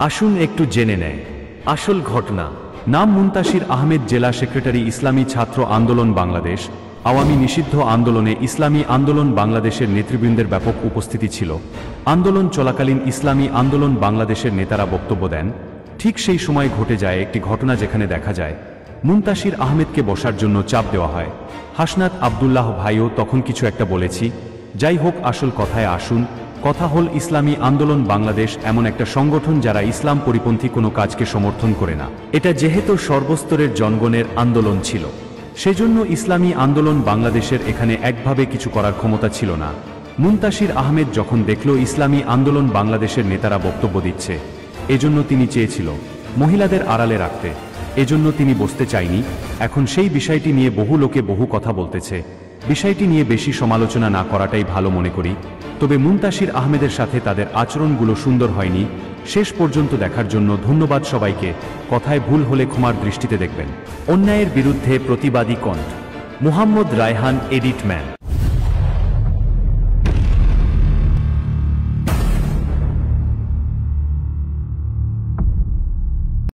আসুন একটু জেনে নেয় আসল ঘটনা। নাম মুনতাসির আহমেদ, জেলা সেক্রেটারি, ইসলামী ছাত্র আন্দোলন বাংলাদেশ। আওয়ামী নিষিদ্ধ আন্দোলনে ইসলামী আন্দোলন বাংলাদেশের নেতৃবৃন্দের ব্যাপক উপস্থিতি ছিল। আন্দোলন চলাকালীন ইসলামী আন্দোলন বাংলাদেশের নেতারা বক্তব্য দেন। ঠিক সেই সময় ঘটে যায় একটি ঘটনা, যেখানে দেখা যায় মুনতাসির আহমেদকে বসার জন্য চাপ দেওয়া হয়। হাসনাত আবদুল্লাহ ভাইও তখন কিছু একটা বলেছি। যাই হোক, আসল কথায় আসুন। কথা হল, ইসলামী আন্দোলন বাংলাদেশ এমন একটা সংগঠন যারা ইসলাম পরিপন্থী কোনো কাজকে সমর্থন করে না। এটা যেহেতু সর্বস্তরের জনগণের আন্দোলন ছিল, সেজন্য ইসলামী আন্দোলন বাংলাদেশের এখানে একভাবে কিছু করার ক্ষমতা ছিল না। মুনতাসির আহমেদ যখন দেখল ইসলামী আন্দোলন বাংলাদেশের নেতারা বক্তব্য দিচ্ছে, এজন্য তিনি চেয়েছিল মহিলাদের আড়ালে রাখতে, এজন্য তিনি বসতে চাইনি। এখন সেই বিষয়টি নিয়ে বহু লোকে বহু কথা বলতেছে। বিষয়টি নিয়ে বেশি সমালোচনা না করাটাই ভালো মনে করি। তবে মুনতাসির আহমেদের সাথে তাদের আচরণগুলো সুন্দর হয়নি। শেষ পর্যন্ত দেখার জন্য ধন্যবাদ সবাইকে। কথায় ভুল হলে ক্ষমার দৃষ্টিতে দেখবেন। অন্যায়ের বিরুদ্ধে প্রতিবাদী কণ্ঠ, মুহাম্মদ রায়হান, এডিটম্যান।